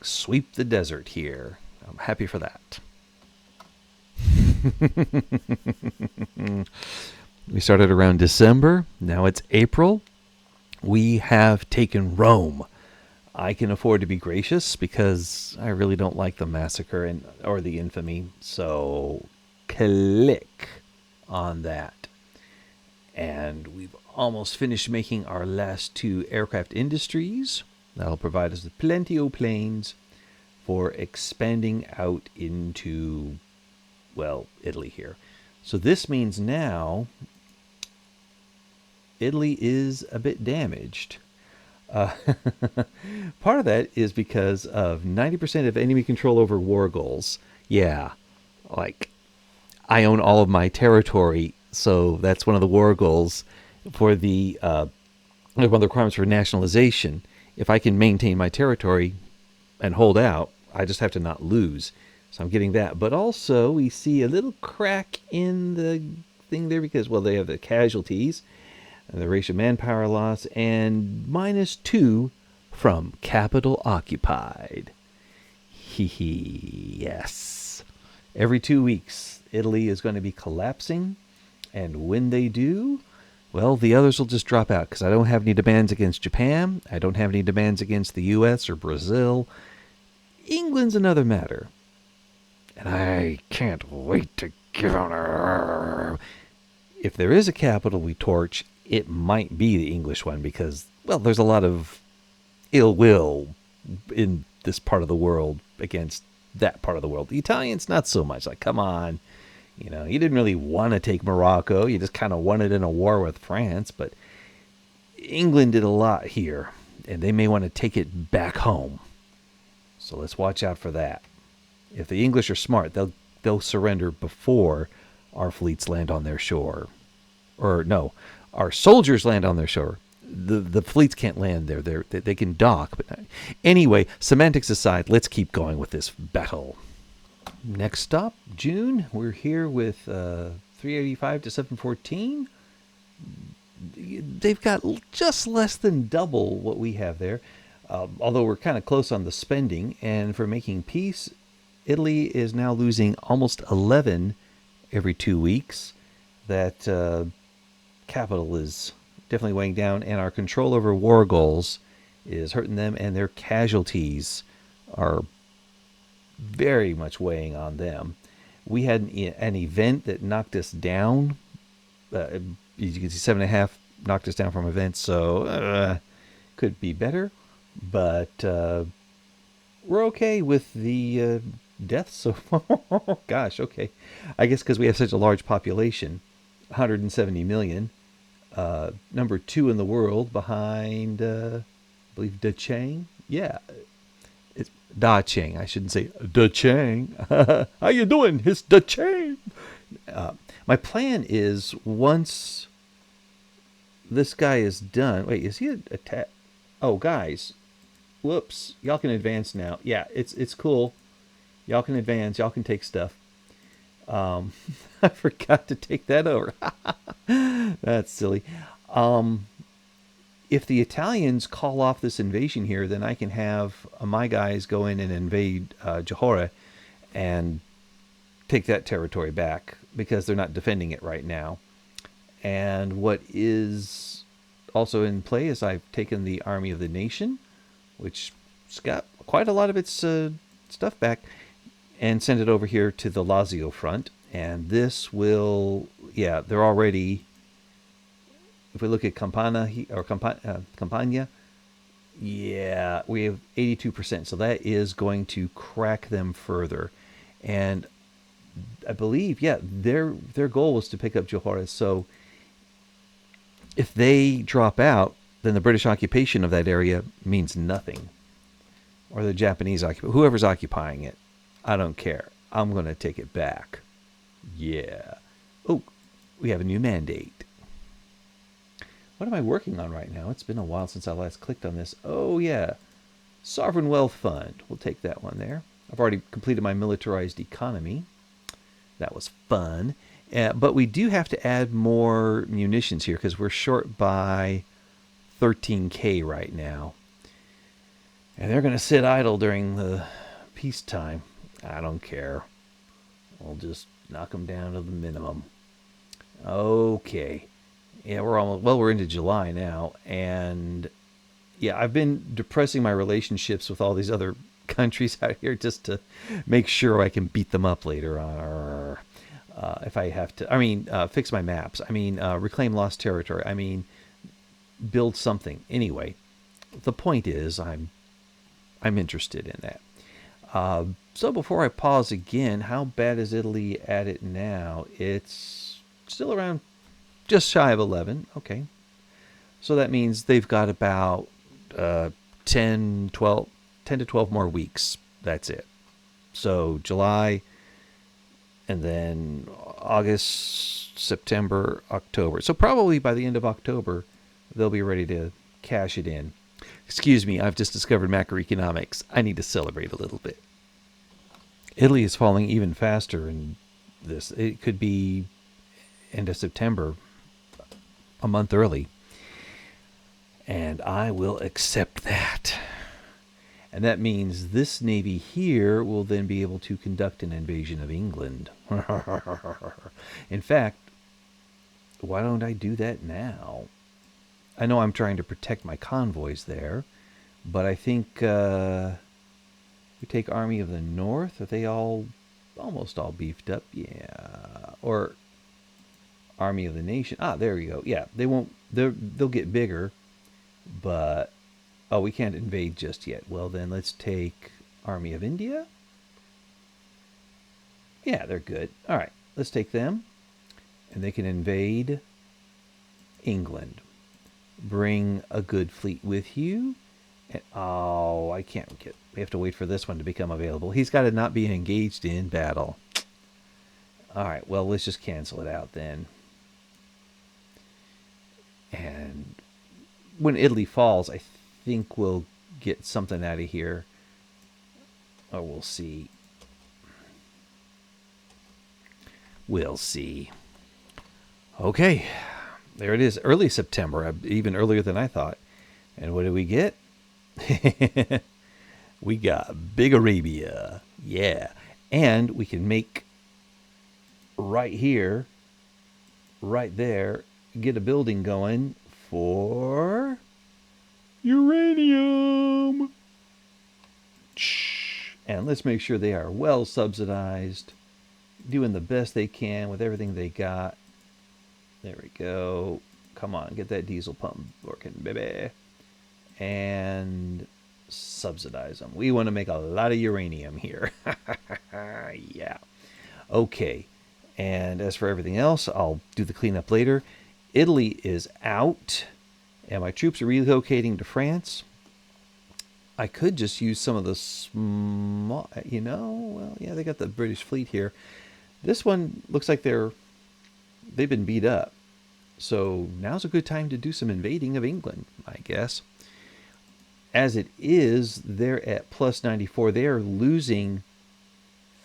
sweep the desert here. I'm happy for that. We started around December. Now it's April. We have taken Rome. I can afford to be gracious because I really don't like the massacre or the infamy. So click on that. And we've almost finished making our last two aircraft industries. That'll provide us with plenty of planes for expanding out into, well, Italy here. So this means now Italy is a bit damaged. Uh, Part of that is because of 90% of enemy control over war goals. Yeah, like I own all of my territory, so that's one of the war goals for the one of the requirements for nationalization. If I can maintain my territory and hold out, I just have to not lose. So I'm getting that. But also, we see a little crack in the thing there because, well, they have the casualties, and the ratio manpower loss, and -2 from capital occupied. Hee hee, yes. Every 2 weeks, Italy is going to be collapsing, and when they do, well, the others will just drop out because I don't have any demands against Japan. I don't have any demands against the U.S. or Brazil. England's another matter. And I can't wait to give on. If there is a capital we torch, it might be the English one because, well, there's a lot of ill will in this part of the world against that part of the world. The Italians, not so much. Like, come on. You know, you didn't really want to take Morocco. You just kind of wanted in a war with France. But England did a lot here, and they may want to take it back home. So let's watch out for that. If the English are smart, they'll surrender before our fleets land on their shore. Or no, our soldiers land on their shore. The fleets can't land there. They can dock. But not. Anyway, semantics aside, let's keep going with this battle. Next stop, June. We're here with 385 to 714. They've got just less than double what we have there. Although we're kind of close on the spending. And for making peace, Italy is now losing almost 11 every 2 weeks. That capital is definitely weighing down, and our control over war goals is hurting them, and their casualties are very much weighing on them. We had an event that knocked us down. You can see 7.5 knocked us down from events, so could be better. But we're okay with the deaths so far. Gosh, okay. I guess because we have such a large population, 170 million. Number 2 in the world behind, I believe, Da Chang. Yeah, it's Da Chang. I shouldn't say Da Chang. How you doing? It's Da Chang. My plan is once this guy is done. Wait, is he attack? Oh, guys. Whoops. Y'all can advance now. Yeah, it's cool. Y'all can advance. Y'all can take stuff. I forgot to take that over. That's silly. If the Italians call off this invasion here, then I can have my guys go in and invade Johore and take that territory back because they're not defending it right now. And what is also in play is I've taken the Army of the Nation, which has got quite a lot of its stuff back, and send it over here to the Lazio front. And this will, yeah, they're already if we look at Campania, yeah, we have 82%. So that is going to crack them further. And I believe, yeah, their goal was to pick up Johores. So if they drop out, then the British occupation of that area means nothing. Or the Japanese occupation, whoever's occupying it. I don't care. I'm going to take it back. Yeah. Oh, we have a new mandate. What am I working on right now? It's been a while since I last clicked on this. Oh, yeah. Sovereign Wealth Fund. We'll take that one there. I've already completed my militarized economy. That was fun. But we do have to add more munitions here because we're short by 13K right now. And they're going to sit idle during the peacetime. I don't care. We'll just knock them down to the minimum. Okay. Yeah, we're into July now. And yeah, I've been depressing my relationships with all these other countries out here just to make sure I can beat them up later on. If I have to, fix my maps. Reclaim lost territory. Build something. Anyway, the point is I'm interested in that. So before I pause again, how bad is Italy at it now? It's still around just shy of 11. Okay. So that means they've got about 10 to 12 more weeks. That's it. So July, and then August, September, October. So probably by the end of October, they'll be ready to cash it in. Excuse me, I've just discovered macroeconomics. I need to celebrate a little bit. Italy is falling even faster in this. It could be end of September, a month early. And I will accept that. And that means this navy here will then be able to conduct an invasion of England. In fact, why don't I do that now? I know I'm trying to protect my convoys there, but I think we take Army of the North. Are they almost all beefed up? Yeah. Or Army of the Nation. There we go. Yeah, they'll get bigger, but we can't invade just yet. Well, then let's take Army of India. Yeah, they're good. All right, let's take them, and they can invade England. Bring a good fleet with you. And, I can't get. We have to wait for this one to become available. He's got to not be engaged in battle. All right, well, let's just cancel it out then. And when Italy falls, I think we'll get something out of here. Or we'll see. We'll see. Okay. There it is. Early September. Even earlier than I thought. And what did we get? We got Big Arabia. Yeah. And we can make right here, right there, get a building going for uranium. And let's make sure they are well subsidized, doing the best they can with everything they got. There we go. Come on, get that diesel pump working, baby. And subsidize them. We want to make a lot of uranium here. Yeah. Okay. And as for everything else, I'll do the cleanup later. Italy is out, and my troops are relocating to France. I could just use some of the small, they got the British fleet here. This one looks like they've been beat up. So now's a good time to do some invading of England, I guess. As it is, they're at plus 94. They are losing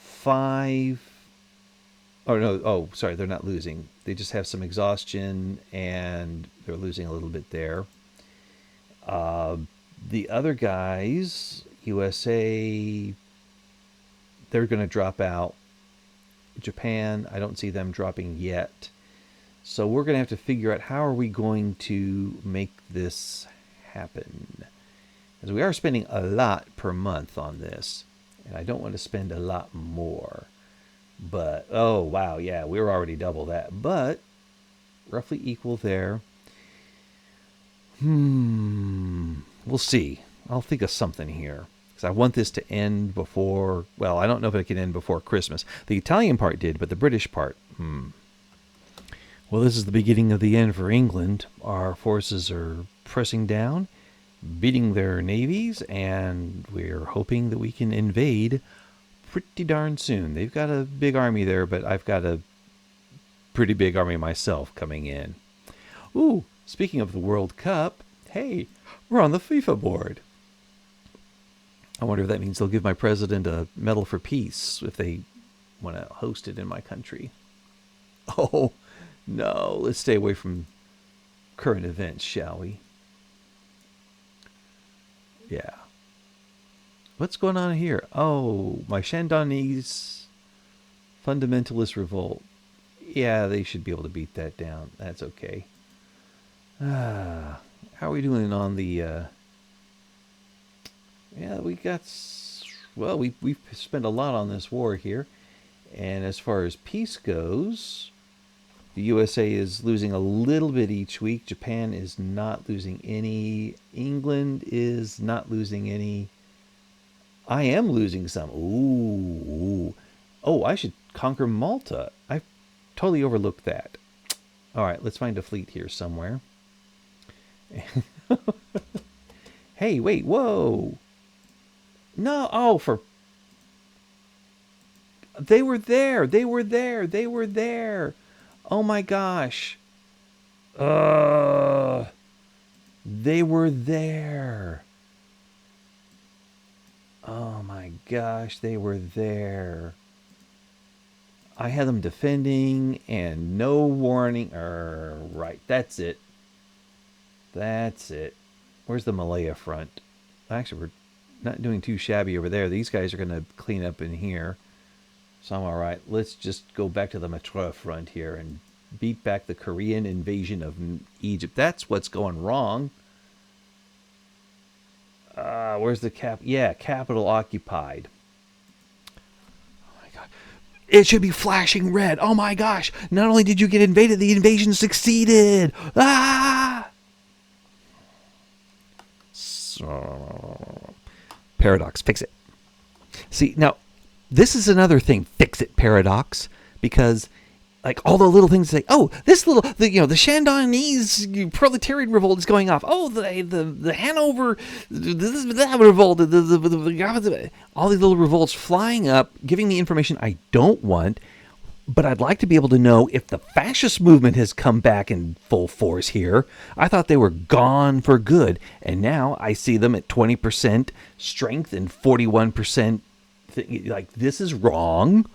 5. Oh, no. Oh, sorry. They're not losing. They just have some exhaustion, and they're losing a little bit there. The other guys, USA, they're going to drop out. Japan, I don't see them dropping yet. So we're going to have to figure out how are we going to make this happen. Because we are spending a lot per month on this. And I don't want to spend a lot more. But, oh, wow, yeah, we were already double that. But roughly equal there. We'll see. I'll think of something here. Because I want this to end before... Well, I don't know if it can end before Christmas. The Italian part did, but the British part... Well, this is the beginning of the end for England. Our forces are pressing down, beating their navies, and we're hoping that we can invade pretty darn soon. They've got a big army there, but I've got a pretty big army myself coming in. Ooh, speaking of the World Cup, hey, we're on the FIFA board. I wonder if that means they'll give my president a medal for peace if they want to host it in my country. Oh, no, let's stay away from current events, shall we? Yeah. What's going on here? Oh, my Shandonese fundamentalist revolt. Yeah, they should be able to beat that down. That's okay. How are we doing on the... Yeah, we got... Well, we've spent a lot on this war here. And as far as peace goes... The USA is losing a little bit each week. Japan is not losing any. England is not losing any. I am losing some. Ooh. Oh, I should conquer Malta. I totally overlooked that. All right, let's find a fleet here somewhere. Hey, wait, whoa. No, oh, for... They were there. They were there. They were there. Oh my gosh. They were there. Oh my gosh, they were there. I had them defending and no warning. Right, that's it. That's it. Where's the Malaya front? Actually, we're not doing too shabby over there. These guys are going to clean up in here. So I'm all right. Let's just go back to the Matra front here and beat back the Korean invasion of Egypt. That's what's going wrong. Where's the capital occupied. Oh my god. It should be flashing red. Oh my gosh. Not only did you get invaded, the invasion succeeded. Paradox, fix it. See, now, this is another thing, fix it paradox, because like all the little things say, oh, this little, the Shandonese proletarian revolt is going off. Oh, the Hanover, that revolt, all these little revolts flying up, giving me information I don't want, but I'd like to be able to know if the fascist movement has come back in full force here. I thought they were gone for good, and now I see them at 20% strength and 41%. Like, this is wrong.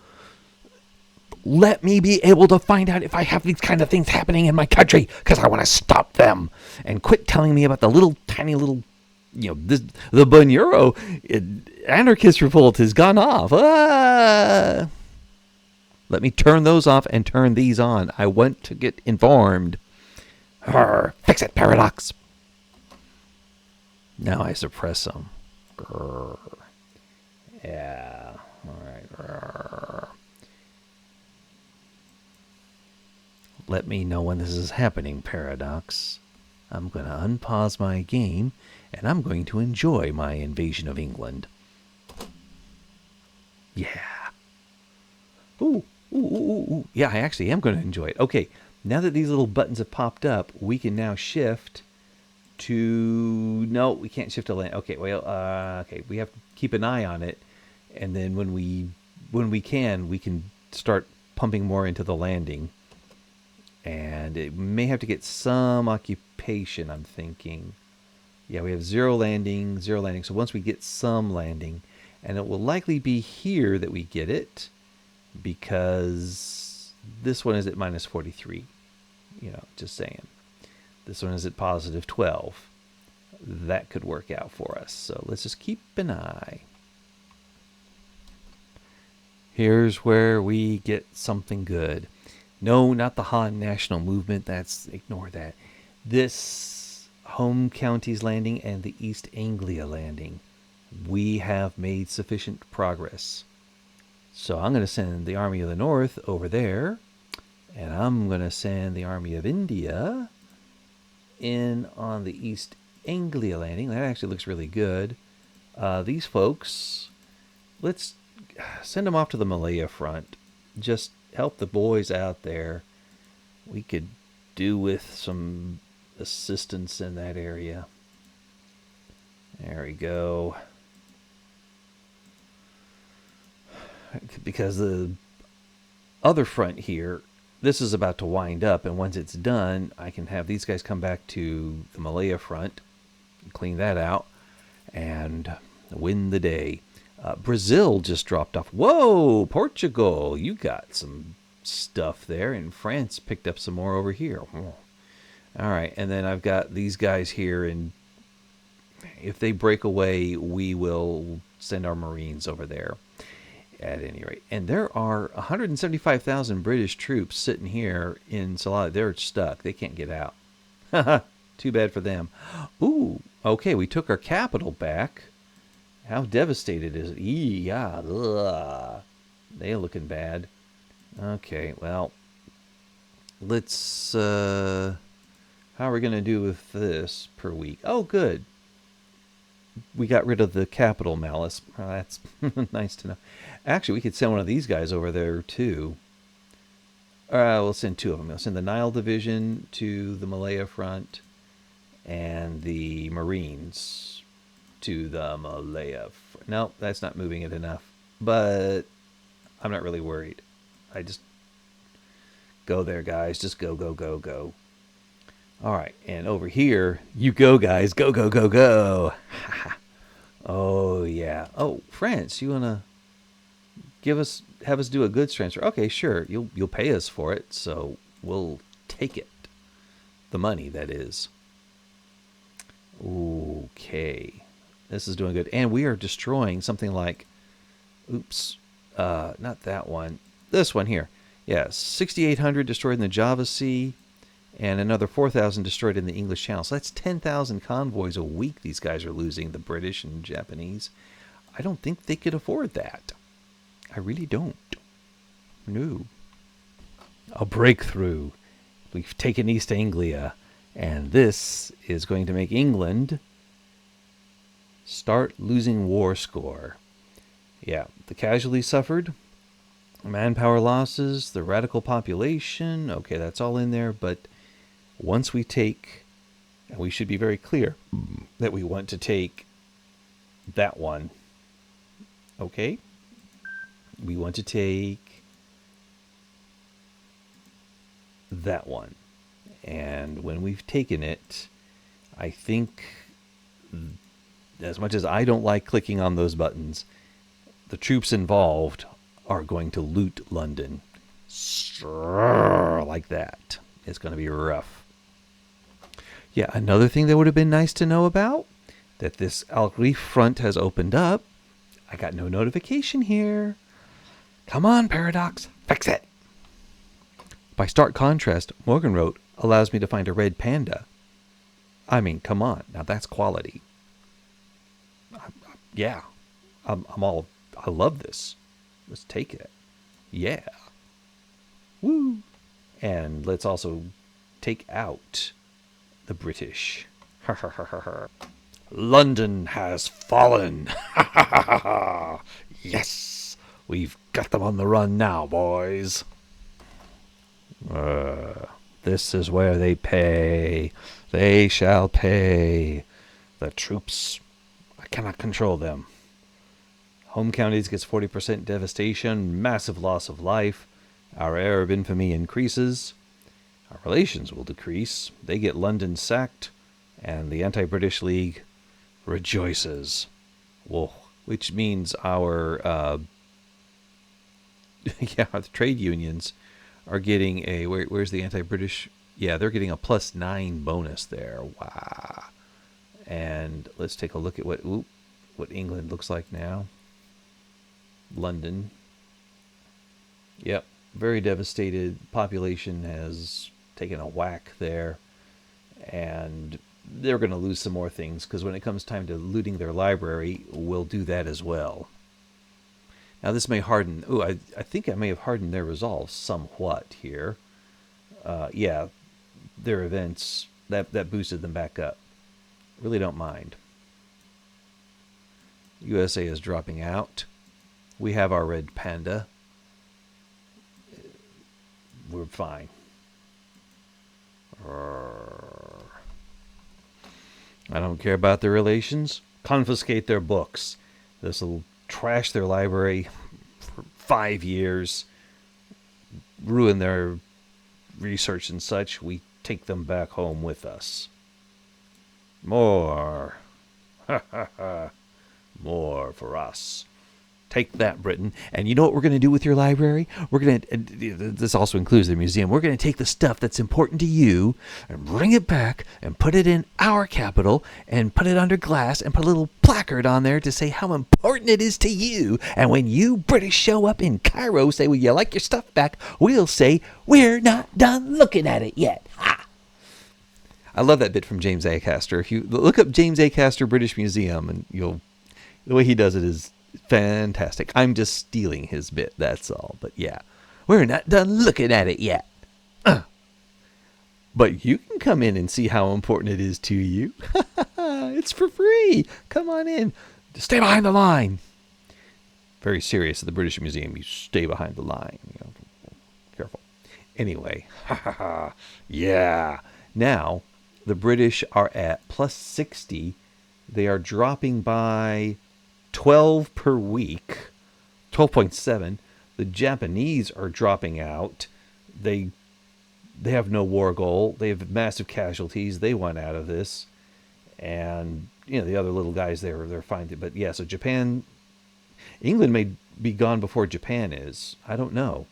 Let me be able to find out if I have these kind of things happening in my country, because I want to stop them. And quit telling me about the little tiny little, the Bunyoro anarchist revolt has gone off. Let me turn those off and turn these on. I want to get informed. Fix it, paradox. Now I suppress them. Yeah. All right. Let me know when this is happening, Paradox. I'm going to unpause my game, and I'm going to enjoy my invasion of England. Yeah. Ooh. Yeah, I actually am going to enjoy it. Okay, now that these little buttons have popped up, we can now shift to... No, we can't shift to land. Okay, well, okay, we have to keep an eye on it. And then when we can start pumping more into the landing. And it may have to get some occupation, I'm thinking. Yeah, we have zero landing. So once we get some landing, and it will likely be here that we get it, because this one is at minus 43. Just saying. This one is at positive 12. That could work out for us. So let's just keep an eye. Here's where we get something good. No, not the Han National Movement. Ignore that. This Home Counties landing and the East Anglia landing. We have made sufficient progress. So I'm going to send the Army of the North over there. And I'm going to send the Army of India in on the East Anglia landing. That actually looks really good. These folks, let's send them off to the Malaya front. Just help the boys out there. We could do with some assistance in that area. There we go. Because the other front here, this is about to wind up, and once it's done, I can have these guys come back to the Malaya front, clean that out, and win the day. Brazil just dropped off. Whoa, Portugal, you got some stuff there, and France picked up some more over here. All right, and then I've got these guys here, and if they break away, we will send our Marines over there at any rate. And there are 175,000 British troops sitting here in Salah. They're stuck. They can't get out. Too bad for them. Ooh, okay, we took our capital back. How devastated is it? Yeah, they're looking bad. Okay, well, let's, how are we going to do with this per week? Oh, good. We got rid of the capital malice. Oh, that's nice to know. Actually, we could send one of these guys over there, too. We'll send two of them. We'll send the Nile Division to the Malaya front and the Marines to the Malaya front. No, that's not moving it enough. But I'm not really worried. I just go there, guys. Just go, go, go, go. All right, and over here, you go, guys. Go, go, go, go. Oh, yeah. Oh, France, you want to have us do a goods transfer? Okay, sure. You'll pay us for it, so we'll take it. The money, that is. Okay. This is doing good. And we are destroying something like, oops, not that one. This one here. Yeah, 6,800 destroyed in the Java Sea, and another 4,000 destroyed in the English Channel. So that's 10,000 convoys a week these guys are losing, the British and Japanese. I don't think they could afford that. I really don't. No. A breakthrough. We've taken East Anglia, and this is going to make England start losing war score. Yeah, the casualties suffered, manpower losses, the radical population. Okay, that's all in there, but once we take, and we should be very clear that we want to take that one. Okay? We want to take that one. And when we've taken it, I think, as much as I don't like clicking on those buttons, the troops involved are going to loot London. Like that. It's going to be rough. Yeah, another thing that would have been nice to know about, that this Al Rif front has opened up. I got no notification here. Come on, Paradox. Fix it. By stark contrast, Morgan wrote, allows me to find a red panda. I mean, come on. Now that's quality. Yeah. I love this. Let's take it. Yeah. Woo. And let's also take out the British. London has fallen. Yes. We've got them on the run now, boys. This is where they pay. They shall pay. The troops, I cannot control them. Home counties gets 40% devastation, massive loss of life. Our air of infamy increases. Our relations will decrease. They get London sacked, and the Anti-British League rejoices. Whoa. Which means our the trade unions are getting a, where's the anti-British? Yeah, they're getting a +9 bonus there. Wow. And let's take a look at what England looks like now. London. Yep, very devastated. Population has taken a whack there. And they're going to lose some more things, because when it comes time to looting their library, we'll do that as well. Now this may harden, I think I may have hardened their resolve somewhat here. Yeah, their events that boosted them back up. Really don't mind. USA is dropping out. We have our red panda. We're fine. I don't care about their relations. Confiscate their books. This will trash their library for 5 years. Ruin their research and such. We take them back home with us. More. Ha ha ha. More for us. Take that, Britain. And you know what we're going to do with your library? We're going to, this also includes the museum, we're going to take the stuff that's important to you and bring it back and put it in our capital and put it under glass and put a little placard on there to say how important it is to you. And when you British show up in Cairo, say, well, you like your stuff back, we'll say, we're not done looking at it yet. Ha! I love that bit from James Acaster. If you look up James Acaster British Museum, and the way he does it is fantastic. I'm just stealing his bit, that's all. But yeah, we're not done looking at it yet. But you can come in and see how important it is to you. It's for free. Come on in. Stay behind the line. Very serious at the British Museum. You stay behind the line. Careful. Anyway. Yeah. Now, the British are at plus 60. They are dropping by 12 per week, 12.7. The Japanese are dropping out. They have no war goal. They have massive casualties. They want out of this. And, the other little guys there, they're fine. But yeah, so England may be gone before Japan is. I don't know.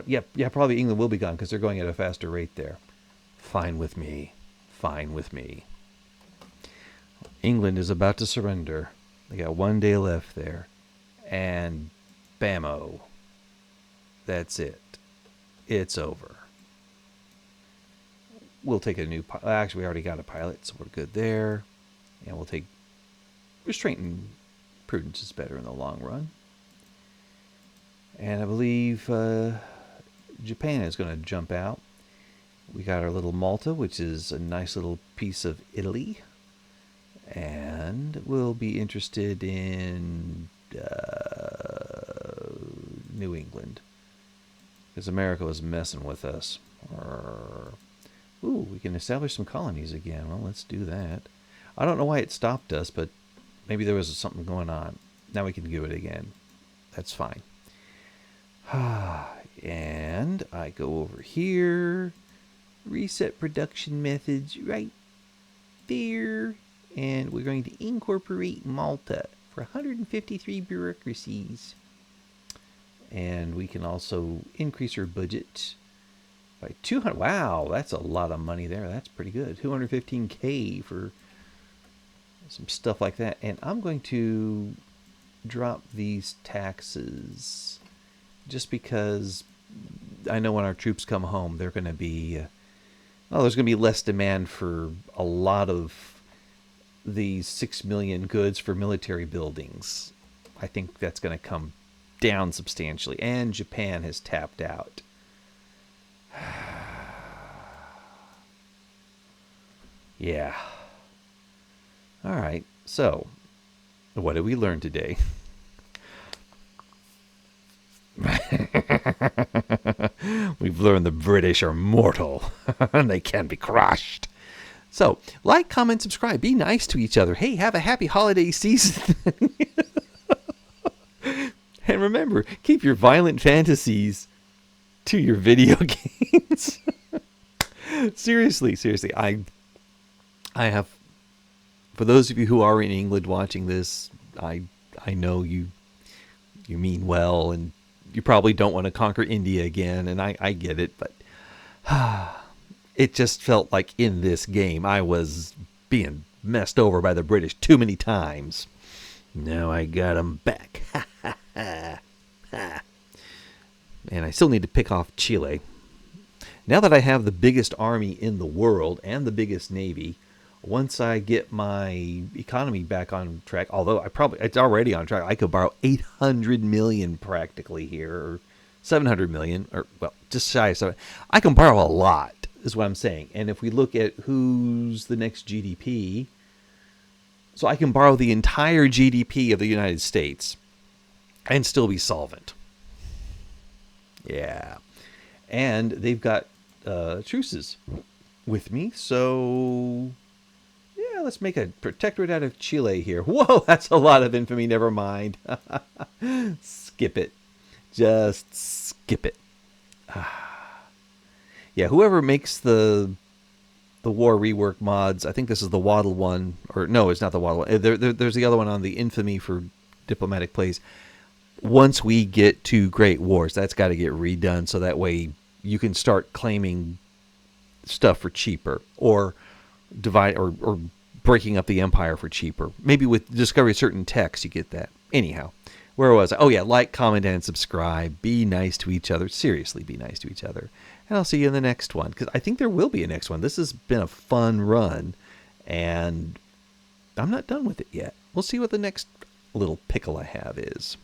Yeah, probably England will be gone because they're going at a faster rate there. Fine with me. Fine with me. England is about to surrender. They got 1 day left there. And bammo. That's it. It's over. We'll take a new pilot. Actually, we already got a pilot, so we're good there. And we'll take restraint and prudence is better in the long run. And I believe Japan is going to jump out. We got our little Malta, which is a nice little piece of Italy. And we'll be interested in New England. Because America was messing with us. Ooh, we can establish some colonies again. Well, let's do that. I don't know why it stopped us, but maybe there was something going on. Now we can do it again. That's fine. And I go over here. Reset production methods right there. And we're going to incorporate Malta for 153 bureaucracies. And we can also increase our budget by 200. Wow, that's a lot of money there. That's pretty good. 215K for some stuff like that. And I'm going to drop these taxes just because I know when our troops come home, they're going to be, there's going to be less demand for a lot of these 6 million goods for military buildings. I think that's going to come down substantially. And Japan has tapped out. Yeah. All right. So, what did we learn today? We've learned the British are mortal and they can be crushed. So, like, comment, subscribe. Be nice to each other. Hey, have a happy holiday season. And remember, keep your violent fantasies to your video games. Seriously. I have, for those of you who are in England watching this, I know you mean well, and you probably don't want to conquer India again, and I get it, but it just felt like in this game I was being messed over by the British too many times. Now I got them back. And I still need to pick off Chile. Now that I have the biggest army in the world and the biggest navy, once I get my economy back on track, although it's already on track, I could borrow 800 million practically here, or 700 million, or well, just shy of 7. I can borrow a lot. is what I'm saying. And if we look at who's the next GDP, so I can borrow the entire GDP of the United States and still be solvent. Yeah. And they've got truces with me. So, yeah, let's make a protectorate out of Chile here. Whoa, that's a lot of infamy. Never mind. Skip it. Just skip it. Yeah, whoever makes the war rework mods, I think this is the Waddle one, or no, it's not the Waddle one. There's the other one on the infamy for diplomatic plays. Once we get to Great Wars, that's got to get redone so that way you can start claiming stuff for cheaper, or divide or breaking up the empire for cheaper. Maybe with discovery of certain texts you get that. Anyhow, where was I? Oh yeah, like, comment, and subscribe. Be nice to each other. Seriously, be nice to each other. And I'll see you in the next one, because I think there will be a next one. This has been a fun run, and I'm not done with it yet. We'll see what the next little pickle I have is.